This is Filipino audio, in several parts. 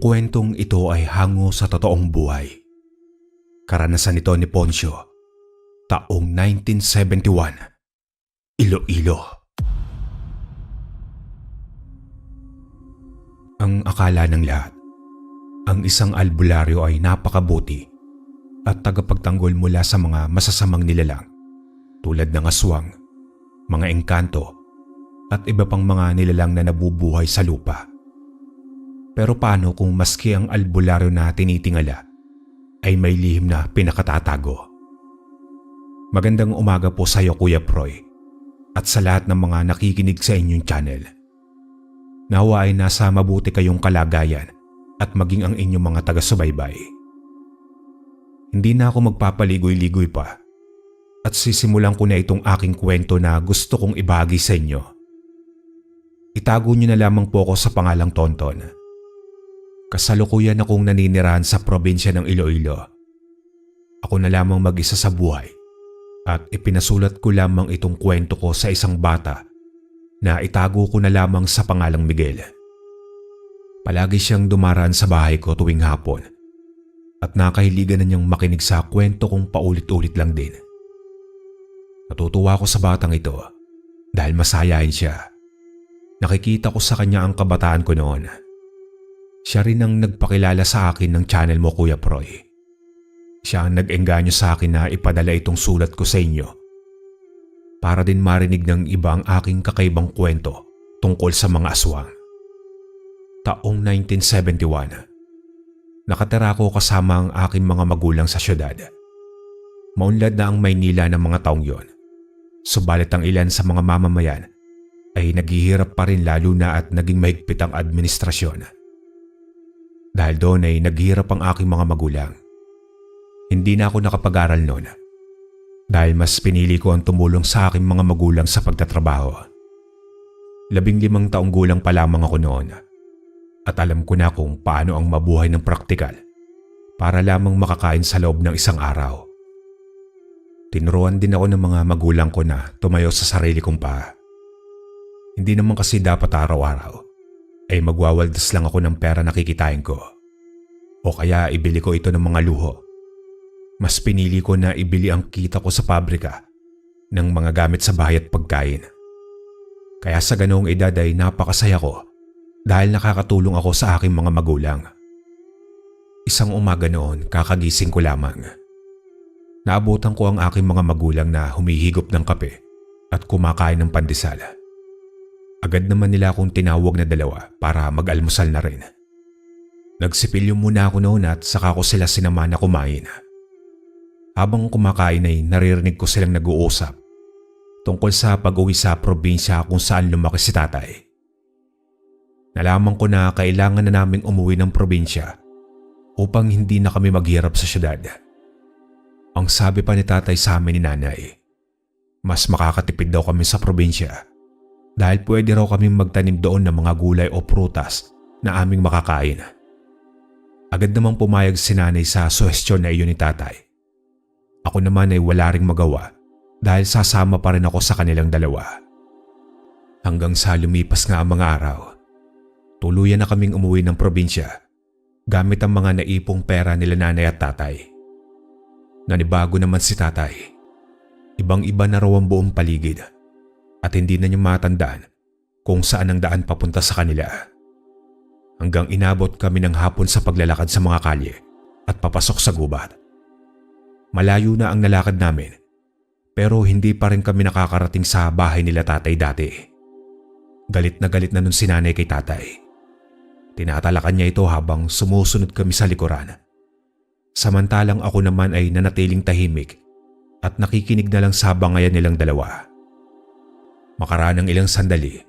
kwentong ito ay hango sa totoong buhay. Karanasan ito ni Poncio, taong 1971, Iloilo. Ang akala ng lahat, ang isang albularyo ay napakabuti at tagapagtanggol mula sa mga masasamang nilalang tulad ng aswang, mga engkanto at iba pang mga nilalang na nabubuhay sa lupa. Pero paano kung maski ang albularyo na tinitingala ay may lihim na pinakatatago? Magandang umaga po sa iyo, Kuya Proy, at sa lahat ng mga nakikinig sa inyong channel. Nawa ay nasa mabuti kayong kalagayan at maging ang inyong mga taga-subaybay. Hindi na ako magpapaligoy-ligoy pa at sisimulan ko na itong aking kwento na gusto kong ibahagi sa inyo. Itago niyo na lamang po ako sa pangalang Tonton. Kasalukuyan akong naninirahan sa probinsya ng Iloilo. Ako na lamang mag-isa sa buhay at ipinasulat ko lamang itong kwento ko sa isang bata na itago ko na lamang sa pangalang Miguel. Palagi siyang dumaraan sa bahay ko tuwing hapon at nakahiligan na niyang makinig sa kwento kong paulit-ulit lang din. Natutuwa ako sa batang ito dahil masayain siya. Nakikita ko sa kanya ang kabataan ko noon. Siya rin ang nagpakilala sa akin ng channel mo, Kuya Proy. Siya ang nag-engganyo sa akin na ipadala itong sulat ko sa inyo para din marinig ng iba ang aking kakaibang kwento tungkol sa mga aswang. Taong 1971, nakatira ko kasama ang aking mga magulang sa syudad. Maunlad na ang Maynila ng mga taong yon. Subalit ang ilan sa mga mamamayan ay naghihirap pa rin lalo na at naging mahigpit ang administrasyon. Dahil doon ay naghihirap ang aking mga magulang. Hindi na ako nakapag-aral noon dahil mas pinili ko ang tumulong sa aking mga magulang sa pagtatrabaho. 15 taong gulang pa lamang ako noon at alam ko na kung paano ang mabuhay ng praktikal para lamang makakain sa loob ng isang araw. Tinuruan din ako ng mga magulang ko na tumayo sa sarili kong paa. Hindi naman kasi dapat araw-araw ay magwawaldas lang ako ng pera na kikitain ko. O kaya ibili ko ito ng mga luho. Mas pinili ko na ibili ang kita ko sa pabrika ng mga gamit sa bahay at pagkain. Kaya sa ganoong edad ay napakasaya ko dahil nakakatulong ako sa aking mga magulang. Isang umaga noon, kakagising ko lamang. Naabutan ko ang aking mga magulang na humihigop ng kape at kumakain ng pandesal. Agad naman nila akong tinawag na dalawa para mag-almusal na rin. Nagsipilyo muna ako noon at saka ko sila sinama na kumain. Habang kumakain ay naririnig ko silang nag-uusap tungkol sa pag-uwi sa probinsya kung saan lumaki si tatay. Nalaman ko na kailangan na naming umuwi ng probinsya upang hindi na kami maghirap sa syudad. Ang sabi pa ni tatay sa amin ni nanay, mas makakatipid daw kami sa probinsya dahil pwede raw kaming magtanim doon ng mga gulay o prutas na aming makakain. Agad namang pumayag si nanay sa suhestyon na iyon ni tatay. Ako naman ay wala ring magawa dahil sasama pa rin ako sa kanilang dalawa. Hanggang sa lumipas nga ang mga araw, tuluyan na kaming umuwi ng probinsya gamit ang mga naipong pera nila nanay at tatay. Nanibago naman si tatay. Ibang-iba na raw ang buong paligid at hindi na niya matandaan kung saan ang daan papunta sa kanila. Hanggang inabot kami ng hapon sa paglalakad sa mga kalye at papasok sa gubat. Malayo na ang nalakad namin pero hindi pa rin kami nakakarating sa bahay nila tatay dati. Galit na nun si nanay kay tatay. Tinatalakan niya ito habang sumusunod kami sa likuran. Samantalang ako naman ay nanatiling tahimik at nakikinig na lang sa bangayan nilang dalawa. Makaraan ng ilang sandali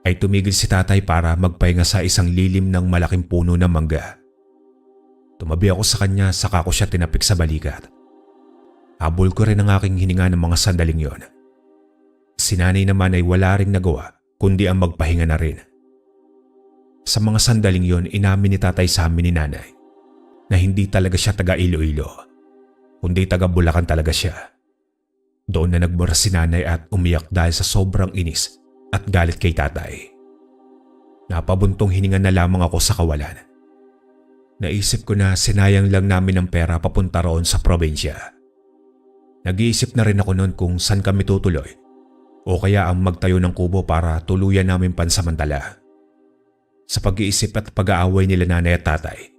ay tumigil si tatay para magpahinga sa isang lilim ng malaking puno ng mangga. Tumabi ako sa kanya saka ko siya tinapik sa balikat. Habol ko rin ang aking hininga ng mga sandaling yon. Si nanay naman ay wala ring nagawa kundi ang magpahinga na rin. Sa mga sandaling yon, inamin ni tatay sa amin ni nanay na hindi talaga siya taga Iloilo, kundi taga Bulacan talaga siya. Doon na nagmura si nanay at umiyak dahil sa sobrang inis at galit kay tatay. Napabuntong hininga na lamang ako sa kawalan Naisip ko na sinayang lang namin ang pera papunta roon sa probinsya. Nag-iisip na rin ako noon kung saan kami tutuloy o kaya ang magtayo ng kubo para tuluyan namin pansamantala. Sa pag-iisip at pag-aaway nila nanay at tatay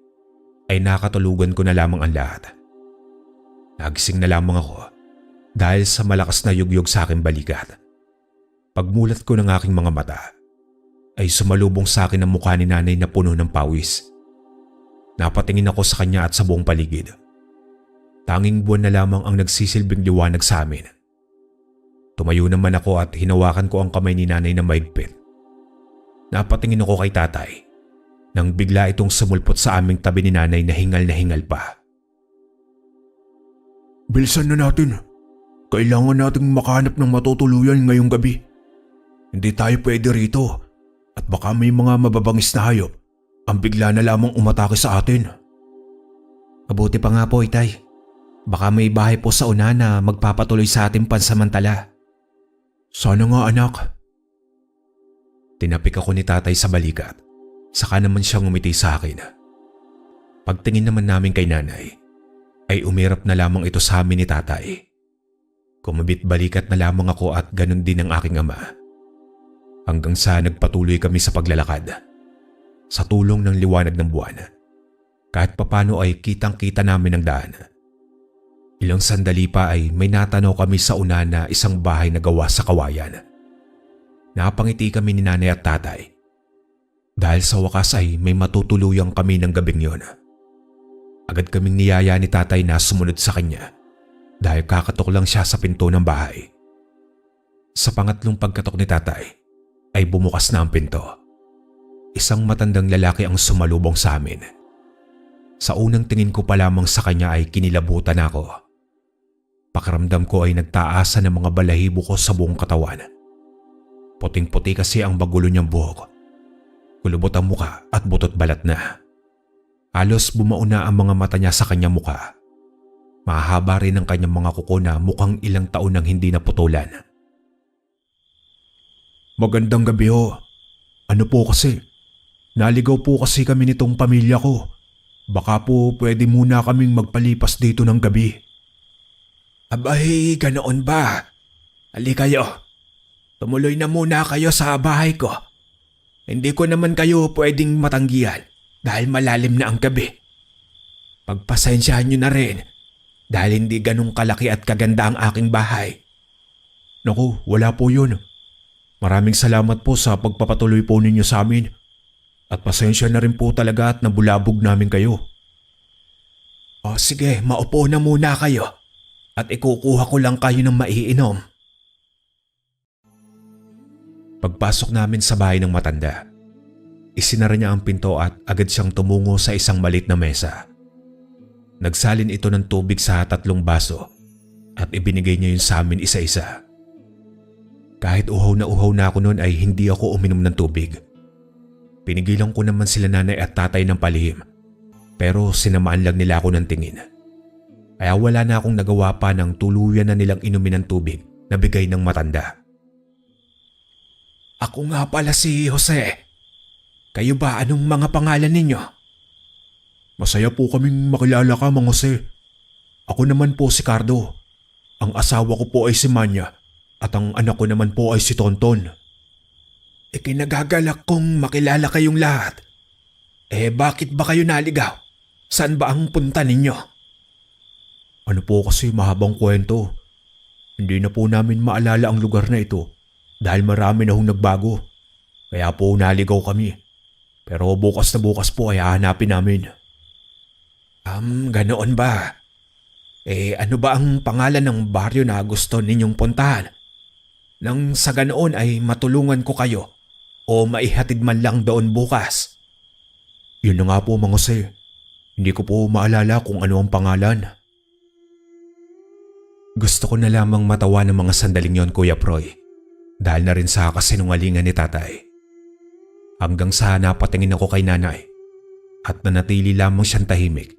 ay nakatulugan ko na lamang ang lahat. Nagising na lamang ako dahil sa malakas na yugyug sa aking balikat. Pagmulat ko ng aking mga mata ay sumalubong sa akin ang mukha ni nanay na puno ng pawis. Napatingin ako sa kanya at sa buong paligid. Tanging buwan na lamang ang nagsisilbing liwanag sa amin. Tumayo naman ako at hinawakan ko ang kamay ni nanay na mahigpit. Napatingin ako kay tatay nang bigla itong sumulpot sa aming tabi ni nanay na hingal pa. Bilisan na natin. Kailangan nating makahanap ng matutuluyan ngayong gabi. Hindi tayo pwede rito at baka may mga mababangis na hayop ang bigla na lamang umatake sa atin. Mabuti pa nga po, itay. Baka may bahay po sa una na magpapatuloy sa ating pansamantala. Sana nga, anak. Tinapik ako ni tatay sa balikat. Saka naman siyang umiti sa akin. Pagtingin naman namin kay nanay, ay umirap na lamang ito sa amin ni tatay. Kumabit balikat na lamang ako at ganun din ang aking ama. Hanggang sa nagpatuloy kami sa paglalakad. Sa tulong ng liwanag ng buwan. Kahit papano ay kitang-kita namin ang daan. Ilang sandali pa ay may natanaw kami sa una na isang bahay na gawa sa kawayan. Napangiti kami ni nanay at tatay. Dahil sa wakas ay may matutuluyang kami ng gabing yon. Agad kaming niyaya ni tatay na sumunod sa kanya dahil kakatok lang siya sa pinto ng bahay. Sa pangatlong pagkatok ni tatay ay bumukas na ang pinto. Isang matandang lalaki ang sumalubong sa amin. Sa unang tingin ko pa lamang sa kanya ay kinilabutan ako. Pakiramdam ko ay nagtaasan ng mga balahibo ko sa buong katawan. Puting-puti kasi ang bagulo niyang buhok. Kulubot ang muka at butot balat na. Halos bumao na ang mga mata niya sa kanyang muka. Mahaba rin ang kanyang mga kuko na mukhang ilang taon nang hindi naputulan. Magandang gabi ho. Ano po kasi? Naligaw po kasi kami nitong pamilya ko. Baka po pwede muna kaming magpalipas dito ng gabi. Abay, ganoon ba? Ali kayo. Tumuloy na muna kayo sa bahay ko. Hindi ko naman kayo pwedeng matanggihan dahil malalim na ang gabi. Pagpasensyahan nyo na rin dahil hindi ganong kalaki at kaganda ang aking bahay. Naku, wala po yun. Maraming salamat po sa pagpapatuloy po ninyo sa amin. At pasensya na rin po talaga at nabulabog namin kayo. O sige, maupo na muna kayo. At ikukuha ko lang kayo ng maiinom. Pagpasok namin sa bahay ng matanda, isinara niya ang pinto at agad siyang tumungo sa isang maliit na mesa. Nagsalin ito ng tubig sa 3 baso at ibinigay niya yun sa amin isa-isa. Kahit uhaw na ako noon ay hindi ako uminom ng tubig. Pinigilan ko naman sila nanay at tatay ng palihim pero sinamaan lang nila ako ng tingin. Kaya wala na akong nagawa pa ng tuluyan na nilang inumin ng tubig na bigay ng matanda. Ako nga pala si Jose. Kayo ba, anong mga pangalan ninyo? Masaya po kaming makilala ka, Mang Jose. Ako naman po si Cardo. Ang asawa ko po ay si Manya at ang anak ko naman po ay si Tonton. Ikinagagalak kong makilala kayong lahat. Bakit ba kayo naligaw? Saan ba ang punta ninyo? Ano po kasi mahabang kwento. Hindi na po namin maalala ang lugar na ito dahil marami na hong nagbago. Kaya po naligaw kami. Pero bukas na bukas po ay hahanapin namin. Ganoon ba? Ano ba ang pangalan ng baryo na gusto ninyong puntahan? Nang sa ganoon ay matulungan ko kayo o maihatid man lang doon bukas. Yun na nga po, Mang Jose. Hindi ko po maalala kung ano ang pangalan. Gusto ko na lamang matawa ng mga sandaling yon, Kuya Proy, dahil na rin sa kasinungalingan ni tatay. Hanggang sa napatingin ako kay nanay at nanatili lamang siyang tahimik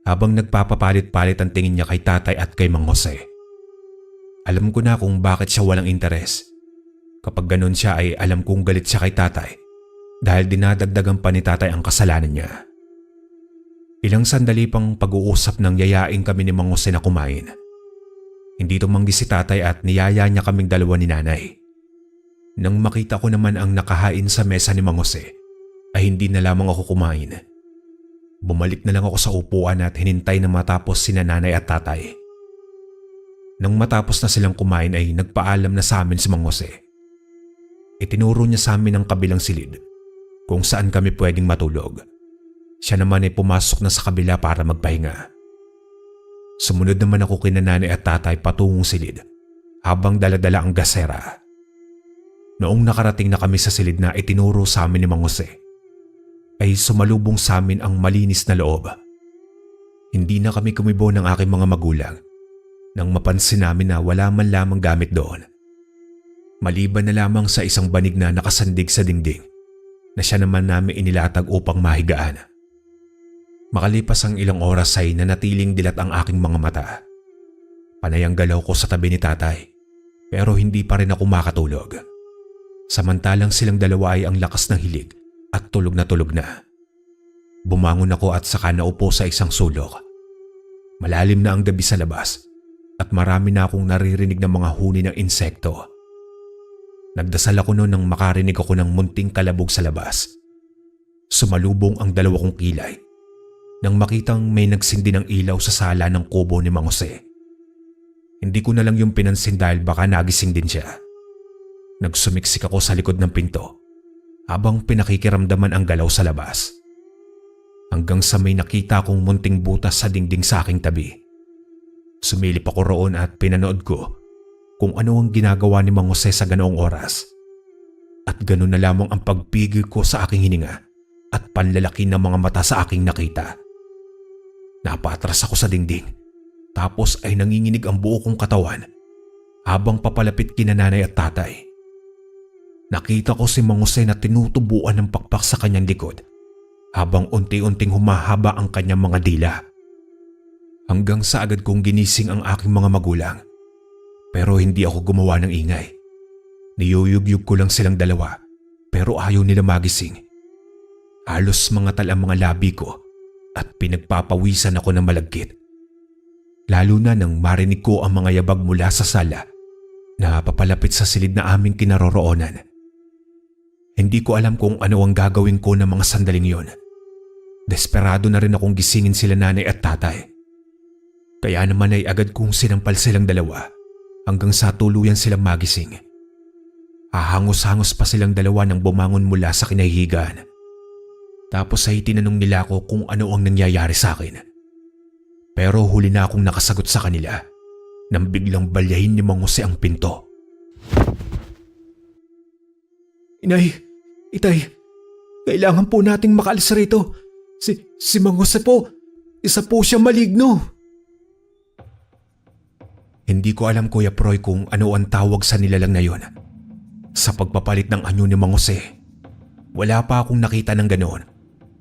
habang nagpapapalit-palit ang tingin niya kay tatay at kay Mang Jose. Alam ko na kung bakit siya walang interes. Kapag ganun siya ay alam kong galit siya kay tatay dahil dinadagdagan pa ni tatay ang kasalanan niya. Ilang sandali pang pag-uusap nang yayain kami ni Mang Jose na kumain. Hindi tumanggi si tatay at niyaya niya kaming dalawa ni nanay. Nang makita ko naman ang nakahain sa mesa ni Mang Jose, ay hindi na lamang ako kumain. Bumalik na lang ako sa upuan at hinintay na matapos sina nanay at tatay. Nang matapos na silang kumain ay nagpaalam na sa amin si Mang Jose. Itinuro niya sa amin ang kabilang silid kung saan kami pwedeng matulog. Siya naman ay pumasok na sa kabila para magpahinga. Sumunod naman ako kina nanay at tatay patungong silid habang daladala ang gasera. Noong nakarating na kami sa silid na itinuro sa amin ni Mang Jose, ay sumalubong sa amin ang malinis na loob. Hindi na kami kumibo ng aking mga magulang nang mapansin namin na wala man lamang gamit doon. Maliban na lamang sa isang banig na nakasandig sa dingding na siya naman namin inilatag upang mahigaan. Makalipas ang ilang oras ay nanatiling dilat ang aking mga mata. Panay ang galaw ko sa tabi ni tatay pero hindi pa rin ako makatulog. Samantalang silang dalawa ay ang lakas ng hilig at tulog na tulog na. Bumangon ako at saka naupo sa isang sulok. Malalim na ang gabi sa labas at marami na akong naririnig ng mga huni ng insekto. Nagdasal ako noon nang makarinig ako ng munting kalabog sa labas. Sumalubong ang dalawa kong kilay nang makitang may nagsindi ng ilaw sa sala ng kubo ni Mang Jose. Hindi ko na lang yung pinansin dahil baka nagising din siya. Nagsumiksik ako sa likod ng pinto habang pinakikiramdaman ang galaw sa labas. Hanggang sa may nakita kong munting butas sa dingding sa aking tabi. Sumilip ako roon at pinanood ko kung ano ang ginagawa ni Mang Jose sa ganoong oras. At ganoon na lamang ang pagpigil ko sa aking hininga at panlalaki ng mga mata sa aking nakita. Napatras ako sa dingding tapos ay nanginginig ang buo kong katawan habang papalapit kina nanay at tatay. Nakita ko si Mang Jose na tinutubuan ng pakpak sa kanyang likod habang unti-unting humahaba ang kanyang mga dila. Hanggang sa agad kong ginising ang aking mga magulang. Pero hindi ako gumawa ng ingay. Niyuyugyug ko lang silang dalawa pero ayaw nila magising. Halos mangatal ang mga labi ko at pinagpapawisan ako ng malagkit. Lalo na nang marinig ko ang mga yabag mula sa sala na papalapit sa silid na aming kinaroroonan. Hindi ko alam kung ano ang gagawin ko ng mga sandaling yon. Desperado na rin akong gisingin sila nanay at tatay. Kaya naman ay agad kong sinampal silang dalawa hanggang sa tuluyan silang magising. Ahangos-hangos pa silang dalawa nang bumangon mula sa kinahihigaan. Tapos ay tinanong nila ako kung ano ang nangyayari sa akin. Pero huli na akong nakasagot sa kanila nang biglang balyahin ni Mang Jose ang pinto. Inay, itay, kailangan po nating makaalis rito. Si Mang Jose po, isa po siya maligno. Hindi ko alam Kuya Proy kung ano ang tawag sa nilalang na yon. Sa pagpapalit ng anyo ni Mang Jose, wala pa akong nakita ng ganoon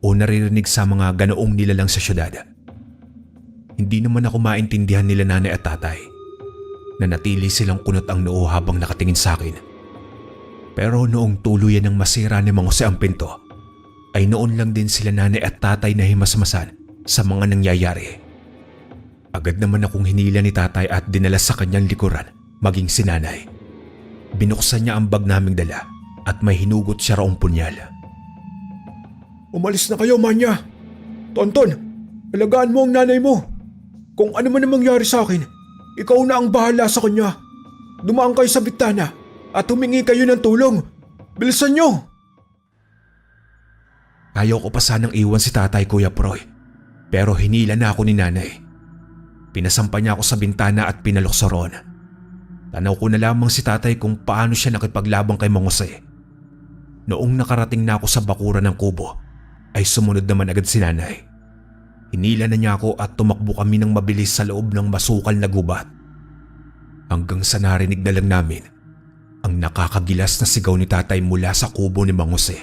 o naririnig sa mga ganoong nilalang sa syudad. Hindi naman ako maintindihan nila nanay at tatay. Nanatili silang kunot ang noo habang nakatingin sa akin. Pero noong tuluyan ng masira ni Mang Jose ang pinto, ay noon lang din sila nanay at tatay na himasmasan sa mga nangyayari. Agad naman akong hinila ni tatay at dinala sa kanyang likuran maging si nanay. Binuksan niya ang bag naming dala at may hinugot siya raong punyal. Umalis na kayo, Manya. Tonton, alagaan mo ang nanay mo. Kung ano man ang mangyari sa akin, ikaw na ang bahala sa kanya. Dumaan kayo sa bitana at humingi kayo ng tulong. Bilisan niyo! Ayaw ko pa sanang iwan si tatay, Kuya Proy. Pero hinila na ako ni nanay. Pinasampa niya ako sa bintana at pinalukso roon. Tanaw ko na lamang si tatay kung paano siya nakipaglabang kay Mang Jose. Noong nakarating na ako sa bakuran ng kubo, ay sumunod naman agad si nanay. Hinila na niya ako at tumakbo kami ng mabilis sa loob ng masukal na gubat. Hanggang sa narinig na lang namin ang nakakagilas na sigaw ni tatay mula sa kubo ni Mang Jose.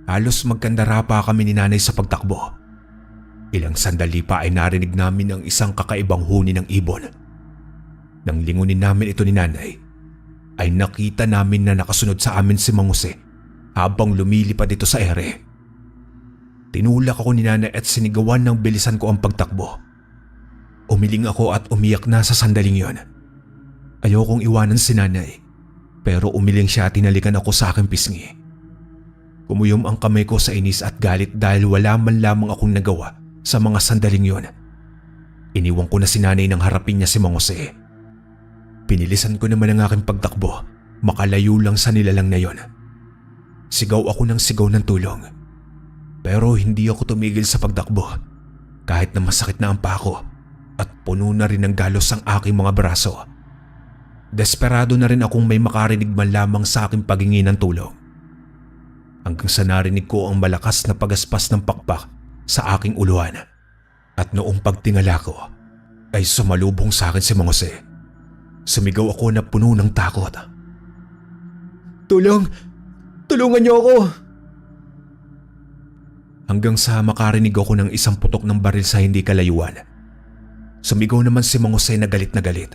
Halos magkandara pa kami ni nanay sa pagtakbo. Ilang sandali pa ay narinig namin ang isang kakaibang huni ng ibon. Nang lingunin namin ito ni nanay, ay nakita namin na nakasunod sa amin si Mang Jose habang lumilipad ito sa ere. Tinulak ako ni nanay at sinigawan ng bilisan ko ang pagtakbo. Umiling ako at umiyak na sa sandaling yon. Ayokong iwanan si nanay, pero umiling siya at tinalikan ako sa aking pisngi. Kumuyom ang kamay ko sa inis at galit dahil wala man lamang akong nagawa sa mga sandaling yon. Iniwan ko na si nanay nang harapin niya si Mang Jose. Pinilisan ko naman ang aking pagtakbo, makalayo lang sa nilalang na yon. Sigaw ako ng sigaw ng tulong. Pero hindi ako tumigil sa pagtakbo kahit na masakit na ang pako at puno na rin ng galos ang aking mga braso. Desperado na rin akong may makarinig man lamang sa aking paghingi ng tulong. Hanggang sa narinig ko ang malakas na pagaspas ng pakpak sa aking uluhan at noong pagtingala ko ay sumalubong sa akin si Mang Jose. Sumigaw ako na puno ng takot. "Tulong! Tulungan niyo ako!" Hanggang sa makarinig ako ng isang putok ng baril sa hindi kalayuan. Sumigaw naman si Mang Jose na galit na galit.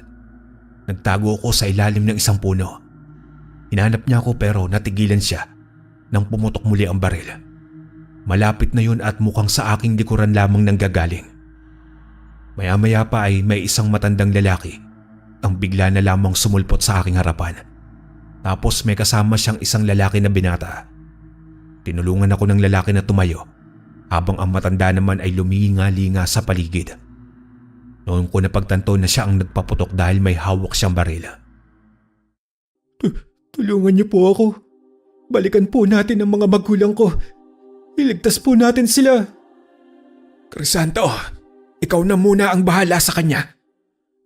Nagtago ako sa ilalim ng isang puno. Hinanap niya ako pero natigilan siya nang pumutok muli ang baril. Malapit na yun at mukhang sa aking likuran lamang nanggagaling. Maya-maya pa ay may isang matandang lalaki ang bigla na lamang sumulpot sa aking harapan. Tapos may kasama siyang isang lalaki na binata. Tinulungan ako ng lalaki na tumayo habang ang matanda naman ay luminga-linga sa paligid. Noon ko napagtanto na siya ang nagpaputok dahil may hawak siyang baril. "Tulungan niyo po ako. Balikan po natin ang mga magulang ko. Iligtas po natin sila." "Crisanto, ikaw na muna ang bahala sa kanya.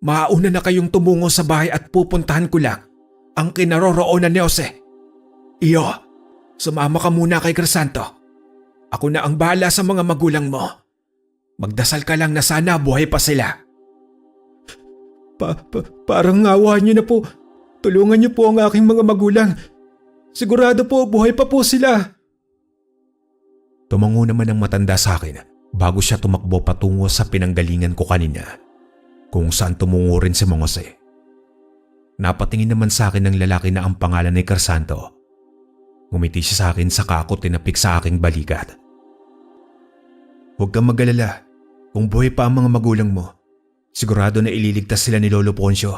Mauna na kayong tumungo sa bahay at pupuntahan ko lang ang kinaroroonan ni Jose. Iyo, sumama ka muna kay Crisanto. Ako na ang bahala sa mga magulang mo. Magdasal ka lang na sana buhay pa sila." Parang awa niyo na po. Tulungan niyo po ang aking mga magulang. Sigurado po buhay pa po sila." Tumango naman ang matanda sa akin bago siya tumakbo patungo sa pinanggalingan ko kanina, kung saan tumungo rin si Mang Jose. Napatingin naman sa akin ng lalaki na ang pangalan ay Crisanto. Ngumiti siya sa akin saka ako tinapik sa aking balikat. "Huwag kang mag-alala. Kung buhay pa ang mga magulang mo, sigurado na ililigtas sila ni Lolo Poncio.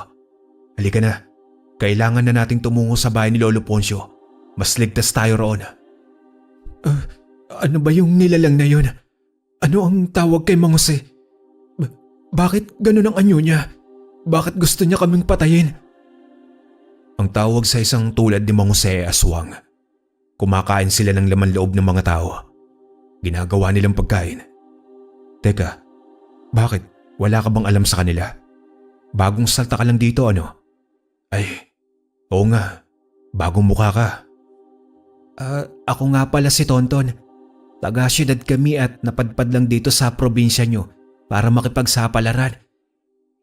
Halika na. Kailangan na nating tumungo sa bahay ni Lolo Poncio. Mas ligtas tayo roon." Ano ba yung nilalang na yun? Ano ang tawag kay Mang Jose? Bakit ganun ang anyo niya? Bakit gusto niya kaming patayin?" Ang tawag sa isang tulad ni Mang Jose ay aswang. Kumakain sila ng laman loob ng mga tao. Ginagawa nilang pagkain. Teka, bakit? Wala ka bang alam sa kanila? Bagong salta ka lang dito ano? Ay, oo nga. Bagong mukha ka. Ako nga pala si Tonton. Taga-syudad kami at napadpad lang dito sa probinsya nyo para makipagsapalaran.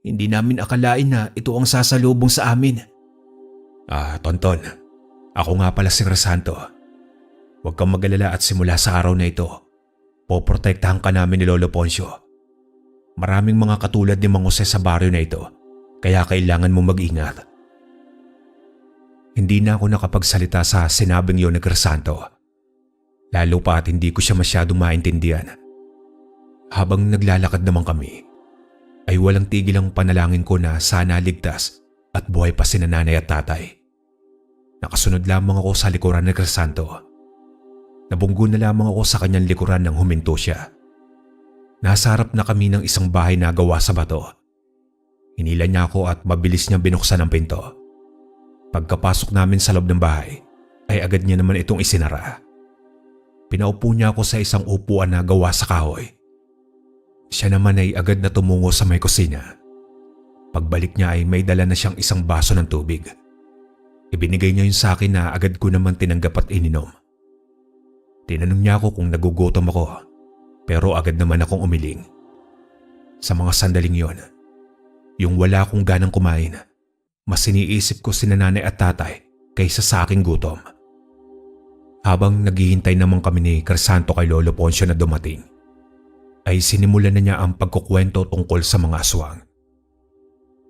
Hindi namin akalain na ito ang sasalubong sa amin. Tonton. Ako nga pala si Crisanto. Huwag kang mag-alala at simula sa araw na ito, poprotektahan ka namin ni Lolo Poncio. Maraming mga katulad ni Mang Jose sa baryo na ito, kaya kailangan mo mag-ingat. Hindi na ako nakapagsalita sa sinabing yun ni Crisanto. Lalo pa at hindi ko siya masyadong maintindihan. Habang naglalakad naman kami, ay walang tigil ang panalangin ko na sana ligtas at buhay pa sina nanay at tatay. Nakasunod lamang ako sa likuran ni Crisanto. Nabunggo na lamang ako sa kanyang likuran nang huminto siya. Nasa harap na kami ng isang bahay na gawa sa bato. Hinila niya ako at mabilis niya binuksan ang pinto. Pagkapasok namin sa loob ng bahay, ay agad niya naman itong isinara. Pinaupo niya ako sa isang upuan na gawa sa kahoy. Siya naman ay agad na tumungo sa may kusina. Pagbalik niya ay may dala na siyang isang baso ng tubig. Ibinigay niya yun sa akin na agad ko naman tinanggap at ininom. Tinanong niya ako kung nagugutom ako, pero agad naman akong umiling. Sa mga sandaling yon, yung wala akong ganang kumain, mas iniisip ko sina nanay at tatay kaysa sa aking gutom. Habang naghihintay naman kami ni Crisanto kay Lolo Poncio na dumating, ay sinimulan na niya ang pagkukwento tungkol sa mga aswang.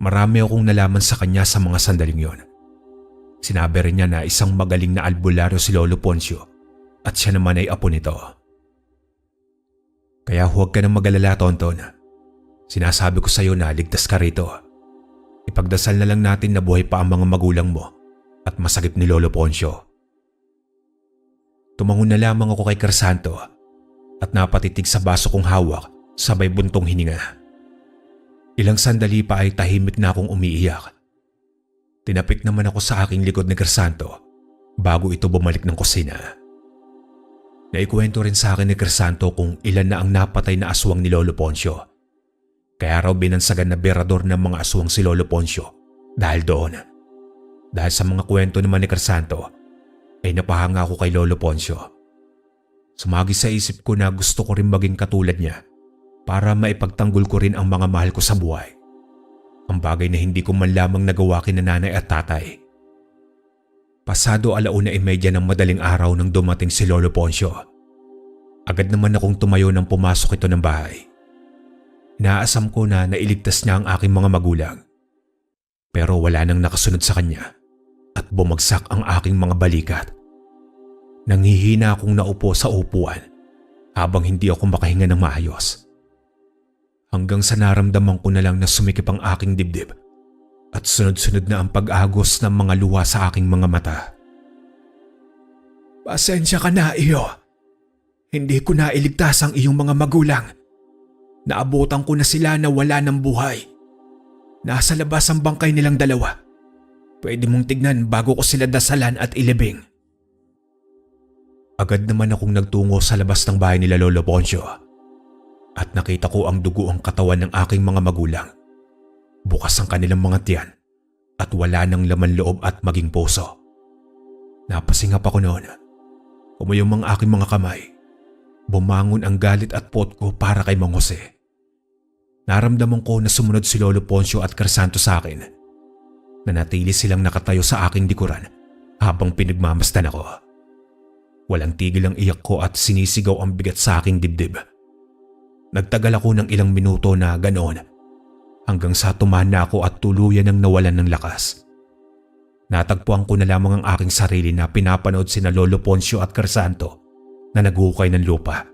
Marami akong nalaman sa kanya sa mga sandaling yon. Sinabi rin niya na isang magaling na albularyo si Lolo Poncio at siya naman ay apo nito. Kaya huwag ka nang mag-alala, Tonton. Sinasabi ko sa iyo na ligtas ka rito. Ipagdasal na lang natin na buhay pa ang mga magulang mo at masagip ni Lolo Poncio. Tumangon na lamang ako kay Crisanto at napatitig sa baso kong hawak sabay buntong hininga. Ilang sandali pa ay tahimik na akong umiiyak. Tinapik naman ako sa aking likod ni Crisanto bago ito bumalik ng kusina. Naikwento rin sa akin ni Crisanto kung ilan na ang napatay na aswang ni Lolo Poncio. Kaya raw binansagan na berador ng mga aswang si Lolo Poncio dahil doon. Dahil sa mga kwento naman ni Crisanto ay napahanga ako kay Lolo Poncio. Sumagi sa isip ko na gusto ko rin maging katulad niya para maipagtanggol ko rin ang mga mahal ko sa buhay. Ang bagay na hindi ko man lamang nagawa kina nanay at tatay. Pasado 1:30 ng madaling araw nang dumating si Lolo Poncio. Agad naman akong tumayo nang pumasok ito ng bahay. Inaasam ko na nailigtas niya ang aking mga magulang. Pero wala nang nakasunod sa kanya at bumagsak ang aking mga balikat. Nanghihina akong naupo sa upuan habang hindi ako makahinga ng maayos. Hanggang sa naramdaman ko na lang na sumikip ang aking dibdib at sunod-sunod na ang pag-agos ng mga luha sa aking mga mata. Pasensya ka na, iyo. Hindi ko na iligtas ang iyong mga magulang. Naabutan ko na sila na wala ng buhay. Nasa labas ang bangkay nilang dalawa. Pwede mong tignan bago ko sila dasalan at ilibing. Agad naman akong nagtungo sa labas ng bahay nila Lolo Poncio at nakita ko ang dugo ang katawan ng aking mga magulang. Bukas ang kanilang mga tiyan at wala nang laman loob at maging puso. Napasingap ako noon. Umuyong ang aking mga kamay. Bumangon ang galit at pot ko para kay Mang Jose. Naramdaman ko na sumunod si Lolo Poncio at Crisanto sa akin. Nanatili silang nakatayo sa aking likuran habang pinagmamasdan ako. Walang tigil ang iyak ko at sinisigaw ang bigat sa aking dibdib. Nagtagal ako ng ilang minuto na ganoon hanggang sa tumana ako at tuluyan ng nawalan ng lakas. Natagpuan ko na lamang ang aking sarili na pinapanood sina Lolo Poncio at Crisanto na naghukay ng lupa.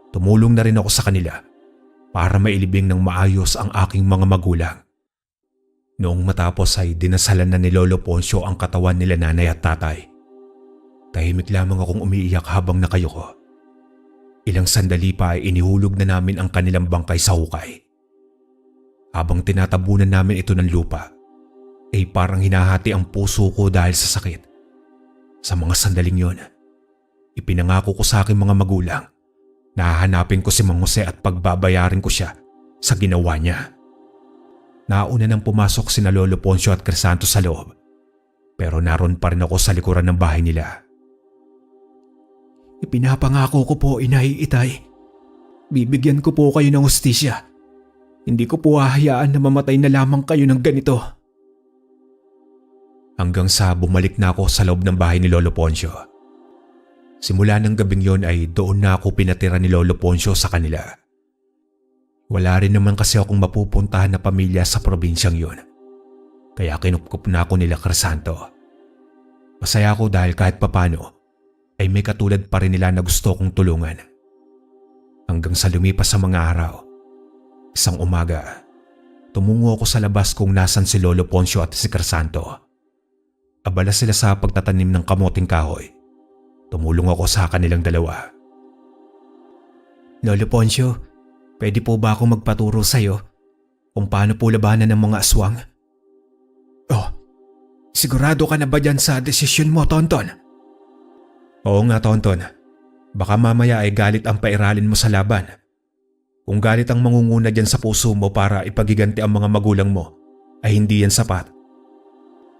Tumulong na rin ako sa kanila para mailibing ng maayos ang aking mga magulang. Noong matapos ay dinasalan na ni Lolo Poncio ang katawan nila nanay at tatay. Tahimik lamang akong umiiyak habang nakayuko. Ilang sandali pa ay inihulog na namin ang kanilang bangkay sa hukay. Habang tinatabunan namin ito ng lupa, ay parang hinahati ang puso ko dahil sa sakit. Sa mga sandaling yon, ipinangako ko sa aking mga magulang na hahanapin ko si Mang Jose at pagbabayarin ko siya sa ginawa niya. Nauna nang pumasok sina Lolo Poncio at Crisanto sa loob, pero naroon pa rin ako sa likuran ng bahay nila. Ipinapangako ko po, Inay Itay. Bibigyan ko po kayo ng hustisya. Hindi ko po hahayaan na mamatay na lamang kayo ng ganito. Hanggang sa bumalik na ako sa loob ng bahay ni Lolo Poncio. Simula ng gabing yon ay doon na ako pinatira ni Lolo Poncio sa kanila. Wala rin naman kasi akong mapupuntahan na pamilya sa probinsyang yon. Kaya kinupkup na ako nila Crisanto. Masaya ako dahil kahit papano ay may katulad pa rin nila na gusto kong tulungan. Hanggang sa lumipas sa mga araw, isang umaga, tumungo ako sa labas kung nasan si Lolo Poncio at si Crisanto. Abala sila sa pagtatanim ng kamoting kahoy. Tumulong ako sa kanilang dalawa. Lolo Poncio, pwede po ba akong magpaturo sa iyo kung paano po labanan ng mga aswang? Oh, sigurado ka na ba dyan sa desisyon mo, Tonton? Oo nga, Tonton. Baka mamaya ay galit ang pairalin mo sa laban. Kung galit ang mangunguna dyan sa puso mo para ipagiganti ang mga magulang mo, ay hindi yan sapat.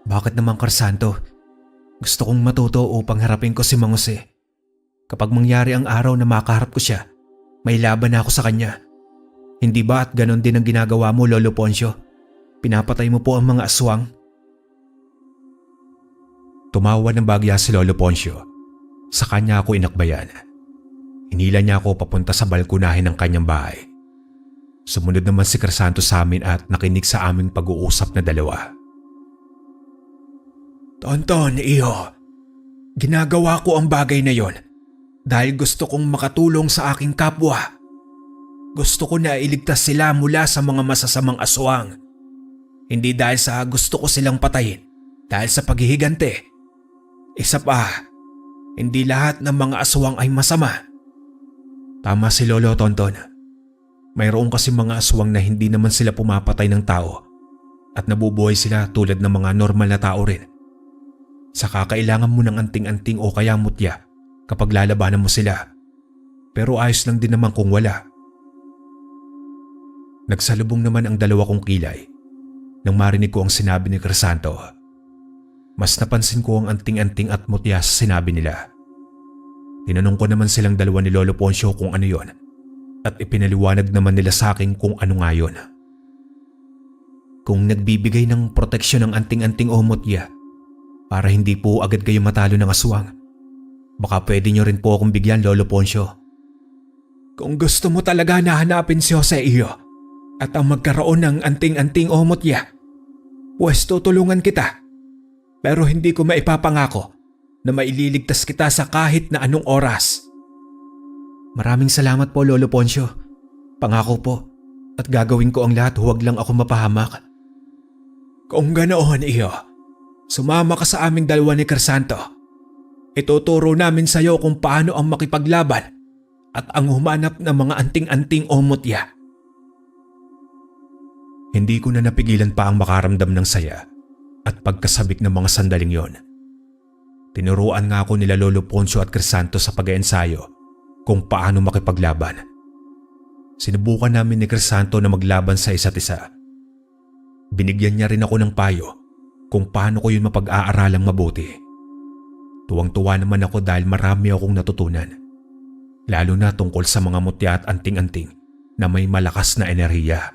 Bakit naman, Crisanto? Gusto kong matuto upang harapin ko si Mang Jose. Kapag mangyari ang araw na makaharap ko siya, may laban na ako sa kanya. Hindi ba at ganon din ang ginagawa mo, Lolo Poncio? Pinapatay mo po ang mga aswang? Tumawa ng bagya si Lolo Poncio. Sa kanya ako inakbayan. Hinila niya ako papunta sa balkonahin ng kanyang bahay. Sumunod naman si Crisanto sa amin at nakinig sa aming pag-uusap na dalawa. Tonton, iyo. Ginagawa ko ang bagay na yon dahil gusto kong makatulong sa aking kapwa. Gusto ko na iligtas sila mula sa mga masasamang aswang. Hindi dahil sa gusto ko silang patayin, dahil sa paghihigante. Isa pa, hindi lahat ng mga aswang ay masama. Tama si Lolo Tonton. Mayroon kasi mga aswang na hindi naman sila pumapatay ng tao at nabubuhay sila tulad ng mga normal na tao rin. Saka kailangan mo ng anting-anting o kaya mutya kapag lalabanan mo sila. Pero ayos lang din naman kung wala. Nagsalubong naman ang dalawa kong kilay nang marinig ko ang sinabi ni Crisanto. Mas napansin ko ang anting-anting at mutya sa sinabi nila. Tinanong ko naman silang dalawa ni Lolo Poncio kung ano yon at ipinaliwanag naman nila sa akin kung ano nga yon. Kung nagbibigay ng proteksyon ng anting-anting o mutya para hindi po agad kayo matalo ng aswang, baka pwede nyo rin po akong bigyan, Lolo Poncio. Kung gusto mo talaga na hanapin si Jose iyo at ang magkaroon ng anting-anting o mutya, pues tutulungan kita. Pero hindi ko maipapangako na maililigtas kita sa kahit na anong oras. Maraming salamat po, Lolo Poncio. Pangako po at gagawin ko ang lahat, huwag lang ako mapahamak. Kung ganoon iyo, sumama ka sa aming dalawa ni Crisanto. Ituturo namin sa iyo kung paano ang makipaglaban at ang humanap ng mga anting-anting o mutya. Hindi ko na napigilan pa ang makaramdam ng saya at pagkasabik ng mga sandaling yon. Tinuruan nga ako nila Lolo Poncio at Crisanto sa pag-eensayo kung paano makipaglaban. Sinubukan namin ni Crisanto na maglaban sa isa't isa. Binigyan niya rin ako ng payo kung paano ko yun mapag-aaralang mabuti. Tuwang-tuwa naman ako dahil marami akong natutunan. Lalo na tungkol sa mga mutya at anting-anting na may malakas na enerhiya.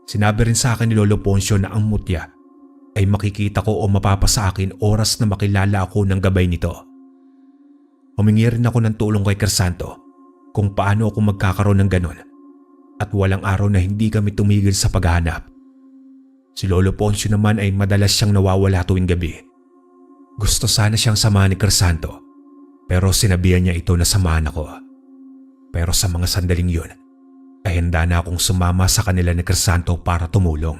Sinabi rin sa akin ni Lolo Poncio na ang mutya ay makikita ko o mapapasa akin oras na makilala ako ng gabay nito. Humingi rin ako ng tulong kay Crisanto kung paano ako magkakaroon ng ganon at walang araw na hindi kami tumigil sa paghahanap. Si Lolo Poncio naman ay madalas siyang nawawala tuwing gabi. Gusto sana siyang samahan ni Crisanto pero sinabihan niya ito na samahan ako. Pero sa mga sandaling yun ay handa na akong sumama sa kanila ni Crisanto para tumulong.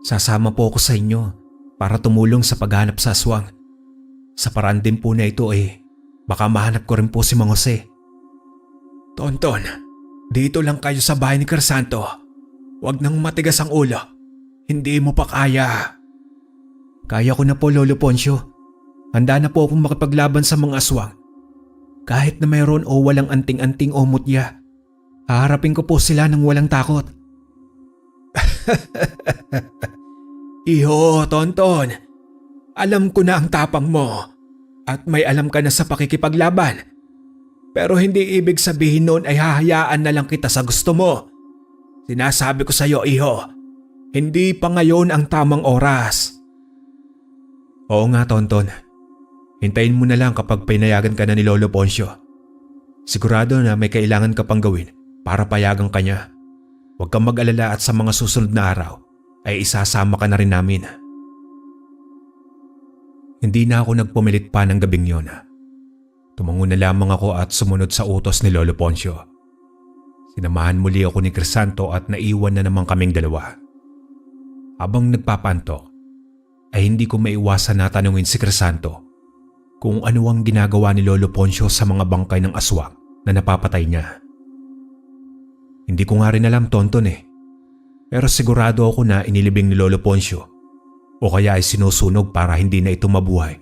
Sasama po ako sa inyo para tumulong sa paghanap sa aswang. Sa paraan din po na ito baka mahanap ko rin po si Mang Jose. Tonton, dito lang kayo sa bahay ni Crisanto. Huwag nang matigas ang ulo. Hindi mo pa kaya. Kaya ko na po, Lolo Poncio. Handa na po akong makipaglaban sa mga aswang. Kahit na mayroon o walang anting-anting o mutya, haharapin ko po sila ng walang takot. Iho, Tonton. Alam ko na ang tapang mo at may alam ka na sa pakikipaglaban. Pero hindi ibig sabihin noon ay hahayaan na lang kita sa gusto mo. Sinasabi ko sa iyo, iho, hindi pa ngayon ang tamang oras. Oo nga, Tonton. Hintayin mo na lang kapag pinayagan ka na ni Lolo Poncio. Sigurado na may kailangan ka pang gawin para payagan ka niya. Huwag kang mag-alala at sa mga susunod na araw ay isasama ka na rin namin. Hindi na ako nagpumilit pa ng gabing yon. Tumango na lamang ako at sumunod sa utos ni Lolo Poncio. Sinamahan muli ako ni Crisanto at naiwan na naman kaming dalawa. Habang nagpapantok, ay hindi ko maiwasan na tanungin si Crisanto kung ano ang ginagawa ni Lolo Poncio sa mga bangkay ng aswang na napapatay niya. Hindi ko nga rin alam, Tonton Pero sigurado ako na inilibing ni Lolo Poncio o kaya ay sinusunog para hindi na ito mabuhay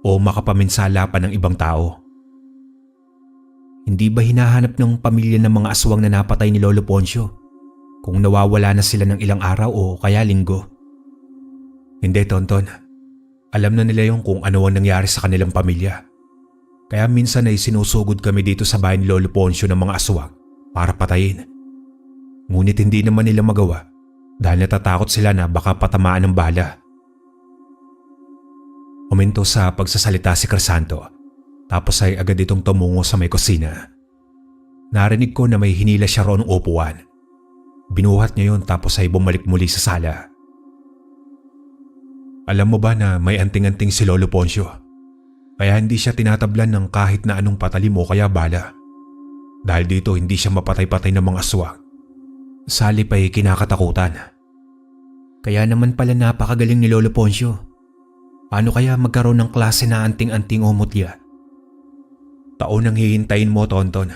o makapaminsala pa ng ibang tao. Hindi ba hinahanap ng pamilya ng mga aswang na napatay ni Lolo Poncio kung nawawala na sila ng ilang araw o kaya linggo? Hindi, Tonton. Alam na nila yung kung ano ang nangyari sa kanilang pamilya. Kaya minsan ay sinusugod kami dito sa bahay ni Lolo Poncio ng mga aswang para patayin. Ngunit hindi naman nila magawa dahil natatakot sila na baka patamaan ng bala. Huminto sa pagsasalita si Crisanto tapos ay agad itong tumungo sa may kusina. Narinig ko na may hinila siya roon ng upuan. Binuhat niya yun tapos ay bumalik muli sa sala. Alam mo ba na may anting-anting si Lolo Poncio? Kaya hindi siya tinatablan ng kahit na anong patalim o kaya bala. Dahil dito hindi siya mapatay-patay ng mga aswang. Salip ay kinakatakutan. Kaya naman pala napakagaling ni Lolo Poncio. Paano kaya magkaroon ng klase na anting-anting o mutya? Taon ang hihintayin mo, Tonton.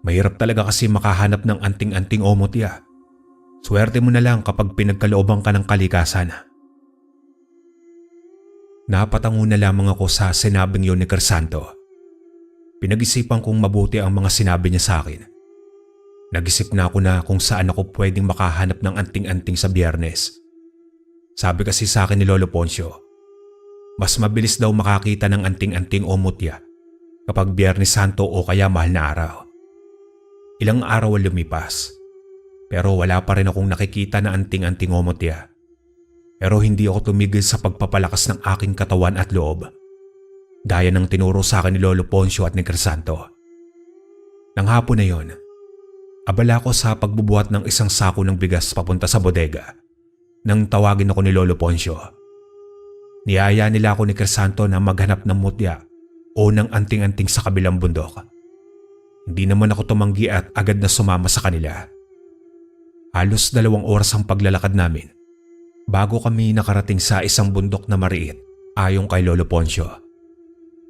Mahirap talaga kasi makahanap ng anting-anting o mutya. Swerte mo na lang kapag pinagkalooban ka ng kalikasan. Napatango na lamang ako sa sinabing yun ni Crisanto. Pinag-isipan kong mabuti ang mga sinabi niya sa akin. Nag-isip na ako na kung saan ako pwedeng makahanap ng anting-anting sa Biyernes. Sabi kasi sa akin ni Lolo Poncio, mas mabilis daw makakita ng anting-anting o mutya kapag Biyernes Santo o kaya mahal na araw. Ilang araw ang lumipas, pero wala pa rin akong nakikita na anting-anting o mutya. Pero hindi ako tumigil sa pagpapalakas ng aking katawan at loob, gaya ng tinuro sa akin ni Lolo Poncio at ni Crisanto. Nang hapon na yon, abala ko sa pagbubuhat ng isang sako ng bigas papunta sa bodega nang tawagin ako ni Lolo Poncio. Niyaya nila ako ni Crisanto na maghanap ng mutya o ng anting-anting sa kabilang bundok. Hindi naman ako tumanggi at agad na sumama sa kanila. Halos 2 oras ang paglalakad namin bago kami nakarating sa isang bundok na mariit ayon kay Lolo Poncio.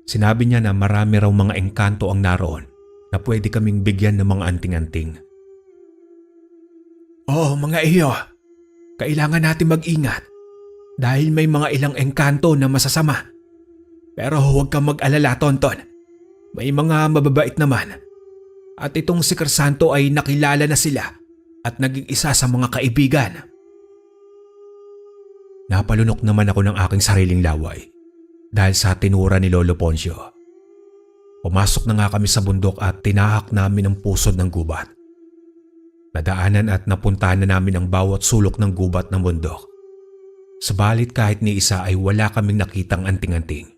Sinabi niya na marami raw mga engkanto ang naroon na pwede kaming bigyan ng mga anting-anting. Oh, mga iyo, kailangan natin mag-ingat dahil may mga ilang engkanto na masasama. Pero huwag kang mag-alala, Tonton. May mga mababait naman. At itong si Crisanto ay nakilala na sila at naging isa sa mga kaibigan. Napalunok naman ako ng aking sariling laway dahil sa tinura ni Lolo Poncio. Pumasok na nga kami sa bundok at tinahak namin ang pusod ng gubat. Nadaanan at napuntahan na namin ang bawat sulok ng gubat ng bundok. Subalit kahit ni isa ay wala kaming nakitang anting-anting.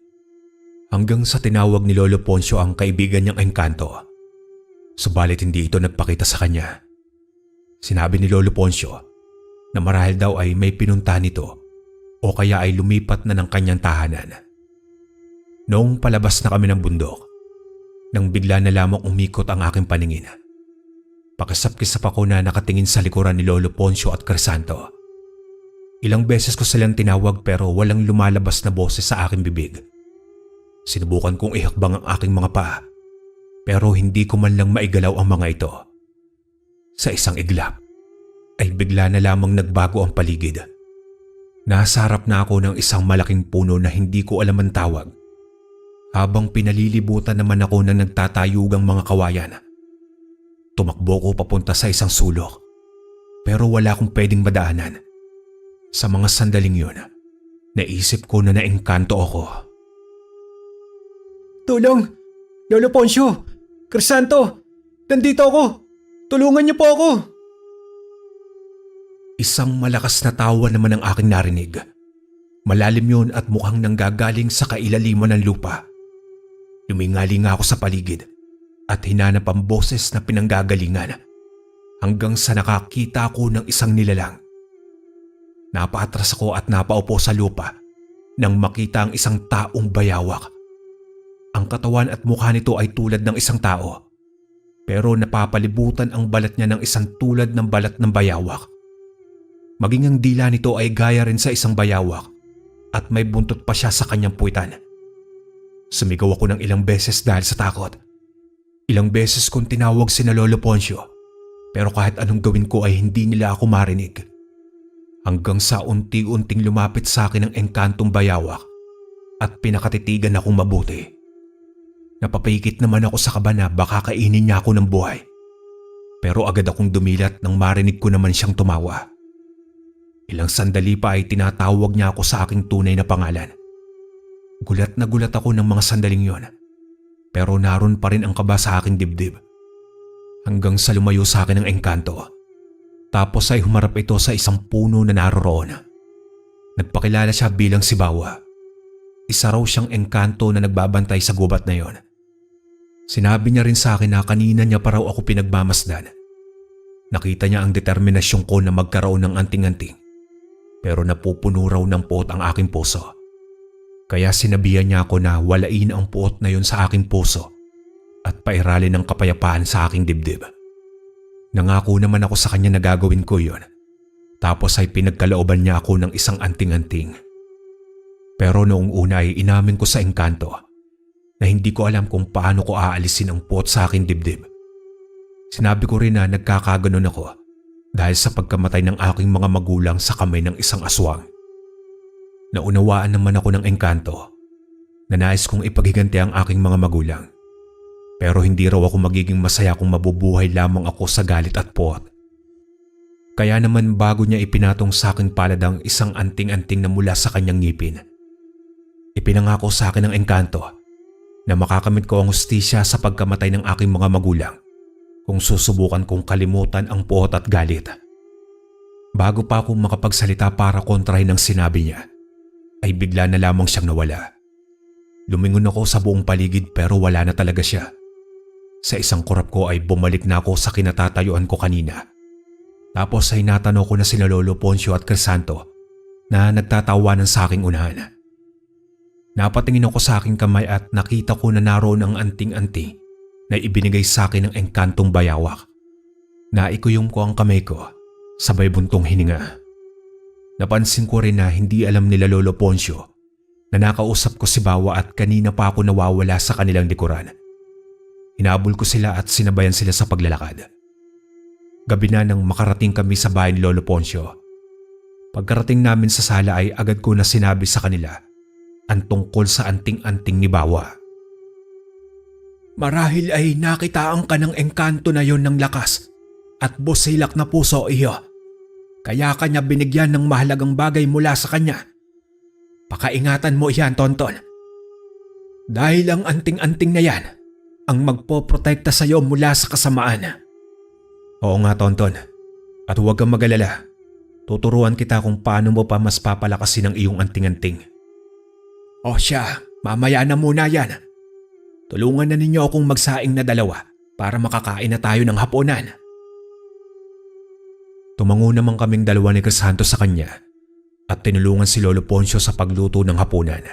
Hanggang sa tinawag ni Lolo Poncio ang kaibigan niyang engkanto. Subalit hindi ito nagpakita sa kanya. Sinabi ni Lolo Poncio na marahil daw ay may pinuntahan nito o kaya ay lumipat na ng kanyang tahanan. Noong palabas na kami ng bundok, nang bigla na lamang umikot ang aking paningin. Pakisap-kisap ako na nakatingin sa likuran ni Lolo Poncio at Crisanto. Ilang beses ko silang tinawag pero walang lumalabas na boses sa aking bibig. Sinubukan kong ihakbang ang aking mga paa pero hindi ko man lang maigalaw ang mga ito. Sa isang iglap ay bigla na lamang nagbago ang paligid. Nasa harap na ako ng isang malaking puno na hindi ko alam ang tawag. Habang pinalilibutan naman ako ng nagtatayugang mga kawayan. Tumakbo ko papunta sa isang sulok pero wala akong pwedeng madaanan. Sa mga sandaling yun, naisip ko na naengkanto ako. Tulong! Lolo Poncio! Crisanto! Nandito ako! Tulungan niyo po ako! Isang malakas na tawa naman ang aking narinig. Malalim yun at mukhang nanggagaling sa kailaliman ng lupa. Lumingali nga ako sa paligid at hinanap ang boses na pinanggagalingan hanggang sa nakakita ako ng isang nilalang. Napaatras ako at napaupo sa lupa nang makita ang isang taong bayawak. Ang katawan at mukha nito ay tulad ng isang tao pero napapalibutan ang balat niya ng isang tulad ng balat ng bayawak. Maging ang dila nito ay gaya rin sa isang bayawak at may buntot pa siya sa kanyang puwitan. Sumigaw ako ng ilang beses dahil sa takot. Ilang beses kong tinawag sina Lolo Poncio pero kahit anong gawin ko ay hindi nila ako marinig. Hanggang sa unti-unting lumapit sa akin ang engkantong bayawak at pinakatitigan akong mabuti. Napapikit naman ako sa kaba na baka kainin niya ako ng buhay. Pero agad akong dumilat nang marinig ko naman siyang tumawa. Ilang sandali pa ay tinatawag niya ako sa aking tunay na pangalan. Gulat na gulat ako ng mga sandaling yon. Pero naroon pa rin ang kaba sa aking dibdib. Hanggang sa lumayo sa akin ang engkanto. Tapos ay humarap ito sa isang puno na naroroon. Nagpakilala siya bilang si Bawa. Isa raw siyang engkanto na nagbabantay sa gubat na yon. Sinabi niya rin sa akin na kanina niya pa raw ako pinagmamasdan. Nakita niya ang determinasyon ko na magkaroon ng anting-anting. Pero napupuno raw ng puot ang aking puso. Kaya sinabihan niya ako na walain ang puot na yon sa aking puso at pairalin ng kapayapaan sa aking dibdib. Nangako naman ako sa kanya na gagawin ko yon. Tapos ay pinagkalooban niya ako ng isang anting-anting. Pero noong una ay inamin ko sa engkanto na hindi ko alam kung paano ko aalisin ang puot sa aking dibdib. Sinabi ko rin na nagkakaganon ako dahil sa pagkamatay ng aking mga magulang sa kamay ng isang aswang. Naunawaan naman ako ng engkanto na nais kong ipaghiganti ang aking mga magulang. Pero hindi raw ako magiging masaya kung mabubuhay lamang ako sa galit at puot. Kaya naman bago niya ipinatong sa aking palad ang isang anting-anting na mula sa kanyang ngipin, ipinangako sa akin ng engkanto na makakamit ko ang hustisya sa pagkamatay ng aking mga magulang kung susubukan kong kalimutan ang puot at galit. Bago pa ako makapagsalita para kontrahin ang sinabi niya, ay bigla na lamang siyang nawala. Lumingon ako sa buong paligid pero wala na talaga siya. Sa isang kurap ko ay bumalik na ako sa kinatatayuan ko kanina. Tapos ay natanaw ko na sila Lolo Poncio at Crisanto na nagtatawanan sa aking unahan. Napatingin ako sa aking kamay at nakita ko na naroon ang anting-anting na ibinigay sa akin ng engkantong bayawak. Naikuyom ko ang kamay ko, sabay buntong hininga. Napansin ko rin na hindi alam nila Lolo Poncio na nakausap ko si Bawa at kanina pa ako nawawala sa kanilang likuran. Hinabol ko sila at sinabayan sila sa paglalakad. Gabi na nang makarating kami sa bahay ni Lolo Poncio. Pagkarating namin sa sala ay agad ko na sinabi sa kanila ang tungkol sa anting-anting ni Bawa. Marahil ay nakitaan ka ng engkanto na yon ng lakas at busilak na puso iyo. Kaya kanya binigyan ng mahalagang bagay mula sa kanya. Pakaingatan mo iyan, Tonton. Dahil ang anting-anting na yan ang magpoprotekta sa iyo mula sa kasamaan. Oo nga, Tonton. At huwag kang mag-alala. Tuturuan kita kung paano mo pa mas papalakasin ang iyong anting-anting. O siya, mamaya na muna yan. Tulungan na ninyo akong magsaing na dalawa para makakain na tayo ng hapunan. Tumango naman kaming dalawa ni Crisanto sa kanya at tinulungan si Lolo Poncio sa pagluto ng hapunan.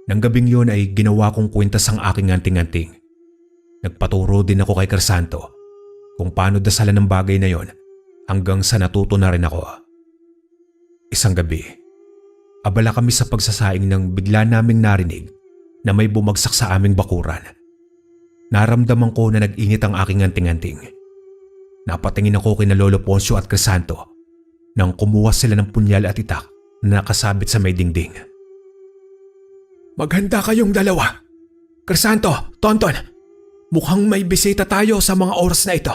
Nang gabing yun ay ginawa kong kwintas ang aking anting-anting. Nagpaturo din ako kay Crisanto kung paano dasalan ng bagay na yon hanggang sa natuto na rin ako. Isang gabi, abala kami sa pagsasaing nang bigla naming narinig na may bumagsak sa aming bakuran. Naramdaman ko na nag-init ang aking anting-anting. Napatingin ako kina Lolo Poncio at Crisanto nang kumuha sila ng punyal at itak na nakasabit sa may dingding. Maghanda kayong dalawa. Crisanto, Tonton, mukhang may bisita tayo sa mga oras na ito.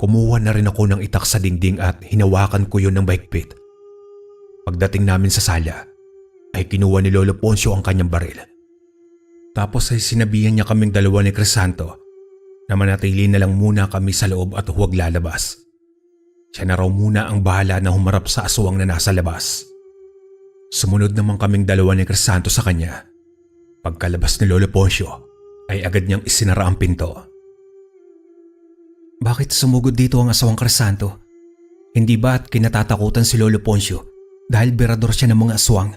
Kumuha na rin ako ng itak sa dingding at hinawakan ko yun ng mahigpit. Pagdating namin sa sala, ay kinuha ni Lolo Poncio ang kanyang baril. Tapos ay sinabihan niya kaming dalawa ni Crisanto na manatili na lang muna kami sa loob at huwag lalabas. Siya na raw muna ang bahala na humarap sa aswang na nasa labas. Sumunod naman kaming dalawa ni Crisanto sa kanya. Pagkalabas ni Lolo Poncio ay agad niyang isinara ang pinto. Bakit sumugod dito ang aswang, Crisanto? Hindi ba at kinatatakutan si Lolo Poncio dahil berador siya ng mga aswang?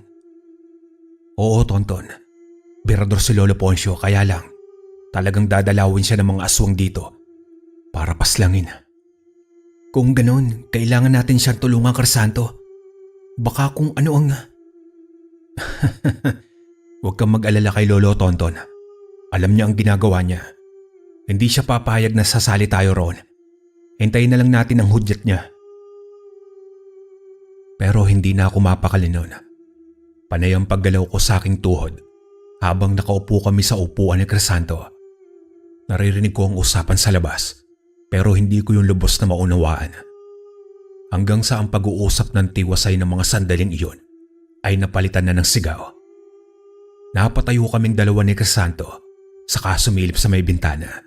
Oo, Tonton. Berador si Lolo Poncio kaya lang talagang dadalawin siya ng mga aswang dito para paslangin. Kung ganun, kailangan natin siyang tulungan, Crisanto. Baka kung ano ang... Huwag kang mag-alala kay Lolo, Tonton. Alam niya ang ginagawa niya. Hindi siya papayag na sasali tayo roon. Hintayin na lang natin ang hudyat niya. Pero hindi na ako mapakali noon. Panay ang paggalaw ko sa aking tuhod habang nakaupo kami sa upuan ni Crisanto. Naririnig ko ang usapan sa labas pero hindi ko yung lubos na maunawaan. Hanggang sa ang pag-uusap ng tiwasay ng mga sandaling iyon ay napalitan na ng sigaw. Napatayo kaming dalawa ni Crisanto saka sumilip sa may bintana.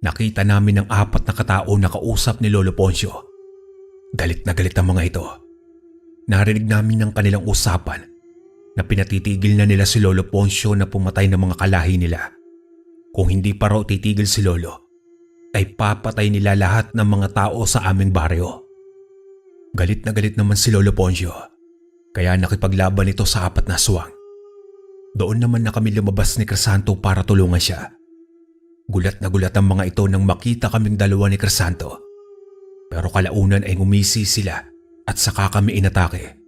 Nakita namin ang 4 na katao na kausap ni Lolo Poncio. Galit na galit ang mga ito. Narinig namin ang kanilang usapan na pinatitigil na nila si Lolo Poncio na pumatay ng mga kalahi nila. Kung hindi pa raw titigil si Lolo, ay papatay nila lahat ng mga tao sa aming baryo. Galit na galit naman si Lolo Poncio, kaya nakipaglaban ito sa 4 na aswang. Doon naman na kami lumabas ni Crisanto para tulungan siya. Gulat na gulat ang mga ito nang makita kaming dalawa ni Crisanto. Pero kalaunan ay ngumisi sila at saka kami inatake.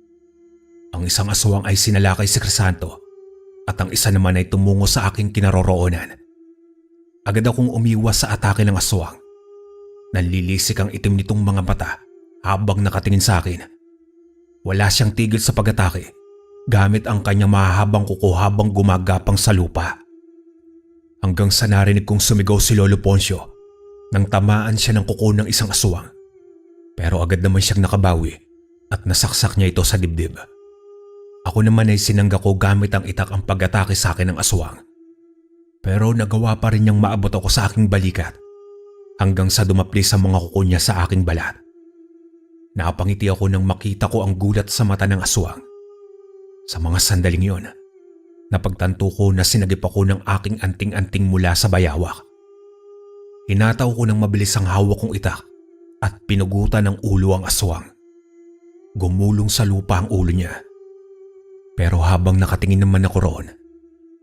Ang isang aswang ay sinalakay si Crisanto at ang isa naman ay tumungo sa aking kinaroroonan. Agad akong umiwas sa atake ng aswang. Nanlilisik ang itim nitong mga mata habang nakatingin sa akin. Wala siyang tigil sa pag-atake gamit ang kanyang mahahabang kuko habang gumagapang sa lupa. Hanggang sa narinig kong sumigaw si Lolo Poncio nang tamaan siya ng kuko ng isang aswang. Pero agad naman siyang nakabawi at nasaksak niya ito sa dibdib. Ako naman ay sinangga ko gamit ang itak ang pag-atake sa akin ng aswang. Pero nagawa pa rin niyang maabot ako sa aking balikat hanggang sa dumaplis ang mga kuko niya sa aking balat. Napangiti ako nang makita ko ang gulat sa mata ng aswang. Sa mga sandaling yun, napagtanto ko na sinagip ako ng aking anting-anting mula sa bayawak. Hinataw ko ng mabilis ang hawak kong itak at pinugutan ng ulo ang aswang. Gumulong sa lupa ang ulo niya. Pero habang nakatingin naman ako roon,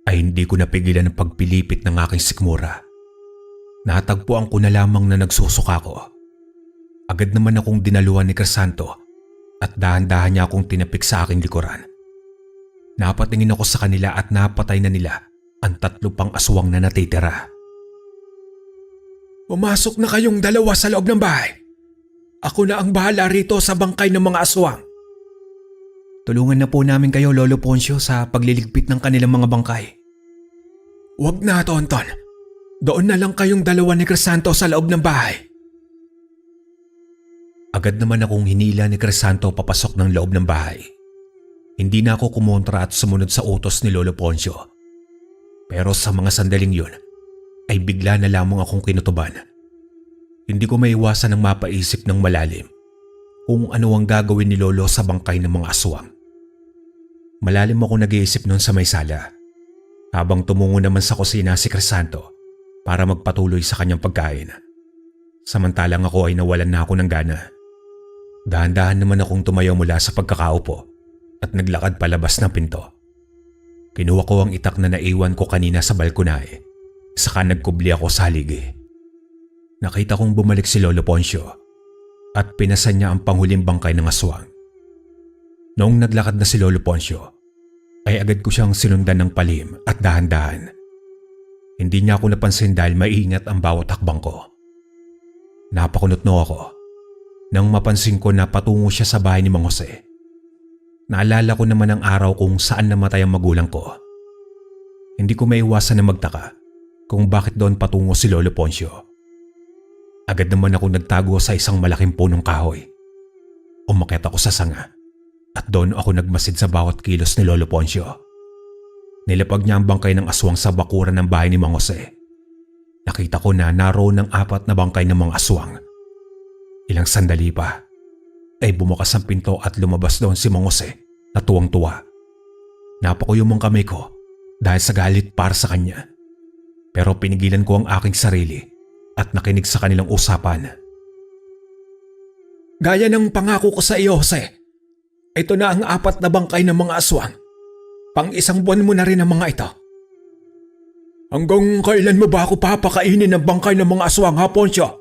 ay hindi ko napigilan ang pagpilipit ng aking sikmura. Natagpuan ko na lamang na nagsusuka ko. Agad naman akong dinaluhan ni Crisanto at dahan-dahan niya akong tinapik sa aking likuran. Napatingin ako sa kanila at napatay na nila ang 3 pang aswang na natitira. Pumasok na kayong dalawa sa loob ng bahay. Ako na ang bahala rito sa bangkay ng mga aswang. Tulungan na po namin kayo, Lolo Poncio, sa pagliligpit ng kanilang mga bangkay. Huwag na, Tonton. Doon na lang kayong dalawa ni Crisanto sa loob ng bahay. Agad naman akong hinila ni Crisanto papasok ng loob ng bahay. Hindi na ako kumontra at sumunod sa utos ni Lolo Poncio. Pero sa mga sandaling yun, ay bigla na lamang akong kinutuban. Hindi ko maiwasan ng mapaisip ng malalim kung ano ang gagawin ni Lolo sa bangkay ng mga aswang. Malalim ako nag-iisip noon sa may sala, habang tumungo naman sa kusina si Crisanto para magpatuloy sa kanyang pagkain. Samantalang ako ay nawalan na ako ng gana. Dahan-dahan naman akong tumayo mula sa pagkakaupo at naglakad palabas ng pinto. Kinuha ko ang itak na naiwan ko kanina sa balkonahe, saka nagkubli ako sa haligi. Nakita kong bumalik si Lolo Poncio at pinasan niya ang panghuling bangkay ng aswang. Noong naglakad na si Lolo Poncio, ay agad ko siyang sinundan ng palihim at dahan-dahan. Hindi niya ako napansin dahil maiingat ang bawat hakbang ko. Napakunotno ako nang mapansin ko na patungo siya sa bahay ni Mang Jose. Naalala ko naman ang araw kung saan namatay ang magulang ko. Hindi ko maiwasan na magtaka kung bakit doon patungo si Lolo Poncio. Agad naman ako nagtago sa isang malaking punong kahoy. Umakyat ako sa sanga at doon ako nagmasid sa bawat kilos ni Lolo Poncio. Nilapag niya ang bangkay ng aswang sa bakuran ng bahay ni Mang Jose. Nakita ko na naroon ang 4 na bangkay ng mga aswang. Ilang sandali pa ay bumukas ang pinto at lumabas doon si Mang Jose na tuwang-tuwa. Napakuyom ang kamay ko dahil sa galit para sa kanya. Pero pinigilan ko ang aking sarili at nakinig sa kanilang usapan. Gaya ng pangako ko sa iyo, Jose. Ito na ang 4 na bangkay ng mga aswang. Pang-1 buwan mo na rin ang mga ito. Hanggang kailan mo ba ako papakainin ng bangkay ng mga aswang, ha, Poncio?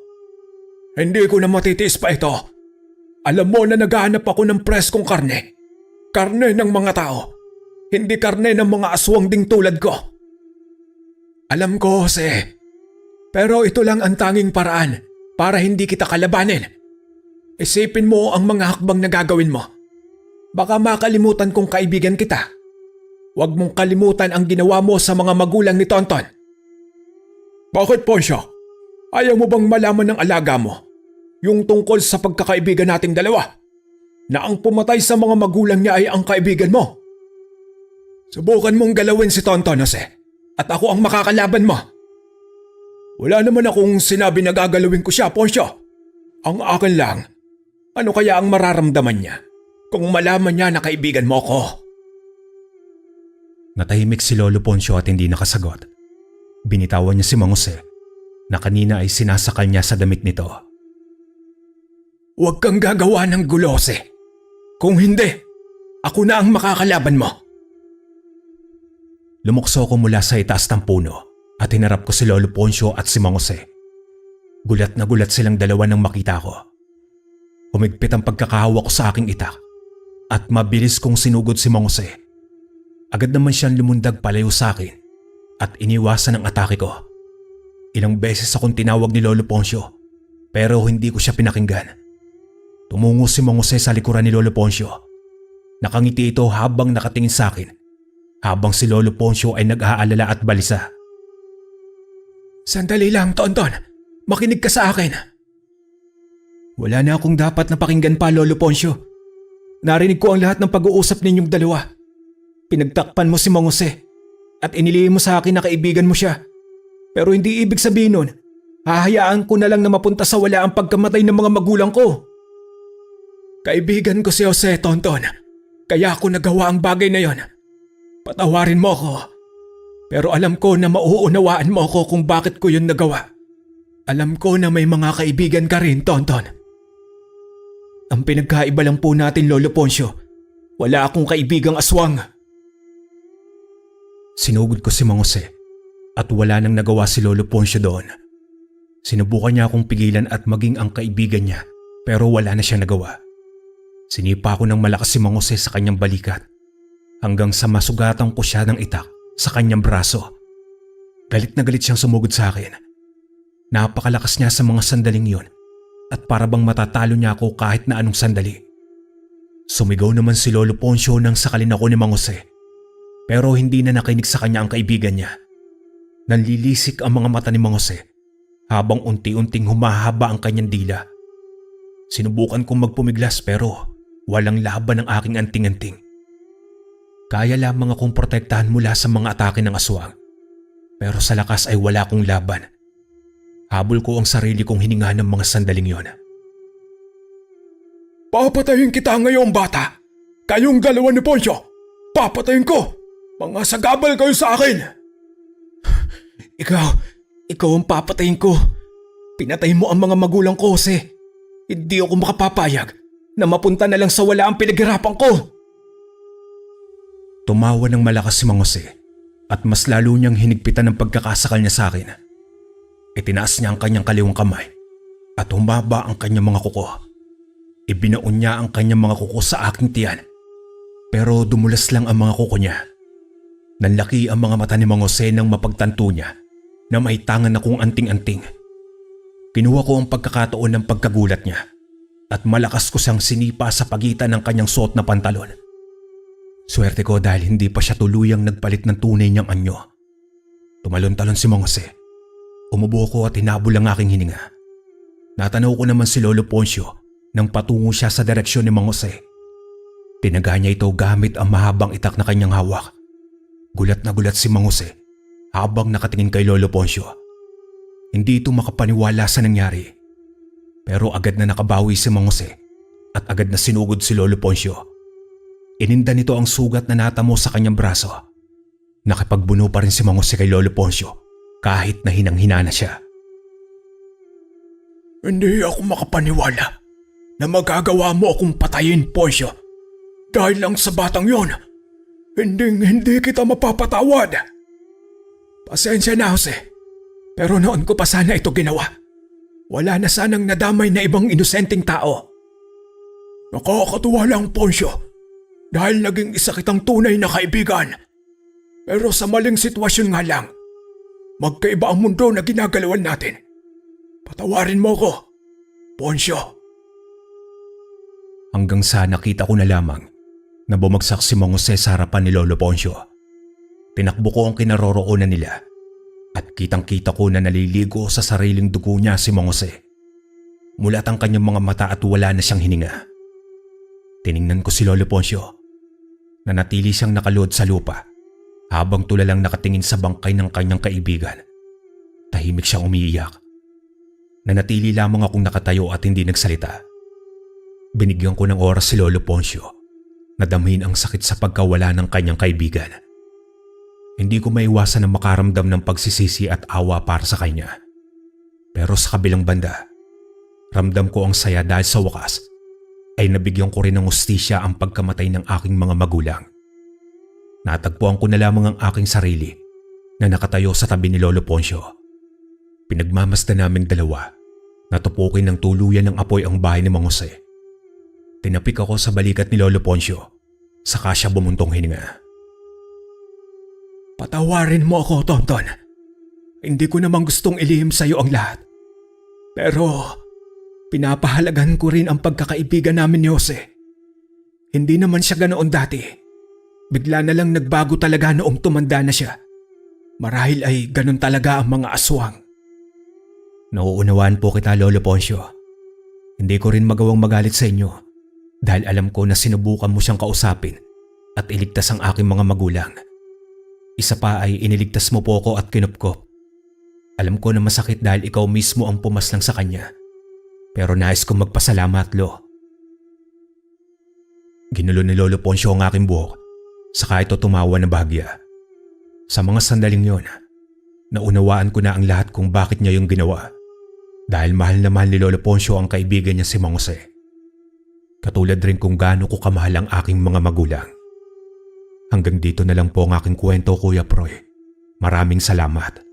Hindi ko na matitiis pa ito. Alam mo na naghahanap ako ng preskong karne. Karne ng mga tao. Hindi karne ng mga aswang ding tulad ko. Alam ko, Jose. Pero ito lang ang tanging paraan para hindi kita kalabanin. Isipin mo ang mga hakbang na gagawin mo. Baka makalimutan kong kaibigan kita. Huwag mong kalimutan ang ginawa mo sa mga magulang ni Tonton. Bakit, Poncio? Ayaw mo bang malaman ng alaga mo yung tungkol sa pagkakaibigan nating dalawa? Na ang pumatay sa mga magulang niya ay ang kaibigan mo? Subukan mong galawin si Tonton, Jose, at ako ang makakalaban mo. Wala naman akong sinabi na gagalawin ko siya, Poncio. Ang akin lang, ano kaya ang mararamdaman niya kung malaman niya na kaibigan mo ko? Natahimik si Lolo Poncio at hindi nakasagot. Binitawan niya si Mang Jose na kanina ay sinasakal niya sa damit nito. Huwag kang gagawa ng gulo, Jose. Kung hindi, ako na ang makakalaban mo. Lumukso ko mula sa itaas ng puno at hinarap ko si Lolo Poncio at si Mang Jose. Gulat na gulat silang dalawa nang makita ko. Humigpit ang pagkakahawa ko sa aking itak at mabilis kong sinugod si Mang Jose. Agad naman siyang lumundag palayo sa akin at iniwasan ang atake ko. Ilang beses akong tinawag ni Lolo Poncio pero hindi ko siya pinakinggan. Tumungo si Mang Jose sa likuran ni Lolo Poncio. Nakangiti ito habang nakatingin sa akin habang si Lolo Poncio ay nag-aalala at balisa. Sandali lang, Tonton. Makinig ka sa akin. Wala na akong dapat na pakinggan pa, Lolo Poncio. Narinig ko ang lahat ng pag-uusap ninyong dalawa. Pinagtakpan mo si Mang Jose at inilihim mo sa akin na kaibigan mo siya. Pero hindi ibig sabihin nun, hahayaan ko na lang na mapunta sa wala ang pagkamatay ng mga magulang ko. Kaibigan ko si Jose, Tonton. Kaya ako nagawa ang bagay na yon. Patawarin mo ako. Pero alam ko na mauunawaan mo ako kung bakit ko yun nagawa. Alam ko na may mga kaibigan ka rin, Tonton. Ang pinagkaiba lang po natin, Lolo Poncio, wala akong kaibigang aswang. Sinugod ko si Mang Jose at wala nang nagawa si Lolo Poncio doon. Sinubukan niya akong pigilan at maging ang kaibigan niya pero wala na siyang nagawa. Sinipa ko ng malakas si Mang Jose sa kanyang balikat hanggang sa masugatan ko siya ng itak sa kanyang braso. Galit na galit siyang sumugod sa akin. Napakalakas niya sa mga sandaling yon at para bang matatalo niya ako kahit na anong sandali. Sumigaw naman si Lolo Poncio nang sakalin ako ni Mang Jose. Pero hindi na nakinig sa kanya ang kaibigan niya. Nanlilisik ang mga mata ni Mang Jose habang unti-unting humahaba ang kanyang dila. Sinubukan kong magpumiglas pero walang laban ang aking anting-anting. Kaya lamang akong protektahan mula sa mga atake ng aswang. Pero sa lakas ay wala akong laban. Habol ko ang sarili kong hininga ng mga sandaling yon. Papatayin kita ngayon, bata. Kayong dalawa ni Poncio. Papatayin ko. Mga sagabal kayo sa akin. Ikaw ang papatayin ko. Pinatay mo ang mga magulang ko, Jose. Hindi ako makapapayag na mapunta na lang sa wala ang pinaghirapan ko. Tumawa ng malakas si Mang Jose at mas lalo niyang hinigpitan ng pagkakasakal niya sa akin. Itinaas niya ang kanyang kaliwang kamay at humaba ang kanyang mga kuko. Ibinaon niya ang kanyang mga kuko sa aking tiyan. Pero dumulas lang ang mga kuko niya. Nanlaki ang mga mata ni Mang Jose nang mapagtanto niya na may tangan akong anting-anting. Kinuha ko ang pagkakataon ng pagkagulat niya at malakas ko siyang sinipa sa pagitan ng kanyang suot na pantalon. Swerte ko dahil hindi pa siya tuluyang nagpalit ng tunay niyang anyo. Tumalon-talon si Mang Jose. Umubo ko at hinabol ang aking hininga. Natanaw ko naman si Lolo Poncio nang patungo siya sa direksyon ni Mang Jose. Tinaga niya ito gamit ang mahabang itak na kanyang hawak. Gulat na gulat si Mang Jose habang nakatingin kay Lolo Poncio. Hindi ito makapaniwala sa nangyari. Pero agad na nakabawi si Mang Jose at agad na sinugod si Lolo Poncio. Ininda nito ang sugat na natamo sa kanyang braso. Nakipagbuno pa rin si Mang Jose kay Lolo Poncio kahit na hinang-hina na siya. Hindi ako makapaniwala na magagawa mo akong patayin, Poncio. Dahil lang sa batang yon, hindi kita mapapatawad. Pasensya na, Jose. Pero noon ko pa sana ito ginawa. Wala na sanang nadamay na ibang inosenteng tao. Nakakatuwa lang, Poncio. Dahil naging isa kitang tunay na kaibigan. Pero sa maling sitwasyon nga lang, magkaiba ang mundo na ginagalawan natin. Patawarin mo ko, Poncio. Hanggang sa nakita ko na lamang na bumagsak si Mang Jose sa harapan ni Lolo Poncio. Tinakbo ko ang kinaroroonan nila at kitang-kita ko na naliligo sa sariling dugo niya si Mang Jose. Mulat ang kanyang mga mata at wala na siyang hininga. Tiningnan ko si Lolo Poncio. Nanatili siyang nakaluhod sa lupa habang tulalang nakatingin sa bangkay ng kanyang kaibigan. Tahimik siyang umiiyak. Nanatili lamang akong nakatayo at hindi nagsalita. Binigyan ko ng oras si Lolo Poncio na damhin ang sakit sa pagkawala ng kanyang kaibigan. Hindi ko maiwasan na makaramdam ng pagsisisi at awa para sa kanya. Pero sa kabilang banda, ramdam ko ang saya dahil sa wakas ay nabigyan ko rin ng hustisya ang pagkamatay ng aking mga magulang. Natagpuan ko na lamang ang aking sarili na nakatayo sa tabi ni Lolo Poncio. Pinagmamasdan naming dalawa. Natupukin ng tuluyan ng apoy ang bahay ni Mang Jose. Tinapik ako sa balikat ni Lolo Poncio, saka siya bumuntong hininga. Patawarin mo ako, Tonton. Hindi ko namang gustong ilihim sa iyo ang lahat. Pero pinapahalagahan ko rin ang pagkakaibigan namin ni Jose. Hindi naman siya ganoon dati. Bigla na lang nagbago talaga noong tumanda na siya. Marahil ay ganun talaga ang mga aswang. Nauunawaan po kita, Lolo Poncio. Hindi ko rin magawang magalit sa inyo dahil alam ko na sinubukan mo siyang kausapin at iligtas ang aking mga magulang. Isa pa ay iniligtas mo po ako at kinupkop. Alam ko na masakit dahil ikaw mismo ang pumaslang sa kanya. Pero nais kong magpasalamat, Lo. Ginulo ni Lolo Poncio ang aking buhok, saka ito tumawa na bahagya. Sa mga sandaling yon, naunawaan ko na ang lahat kung bakit niya yung ginawa. Dahil mahal na mahal ni Lolo Poncio ang kaibigan niya si Mang Jose. Katulad rin kung gaano ko kamahal ang aking mga magulang. Hanggang dito na lang po ang aking kwento, Kuya Proy. Maraming salamat.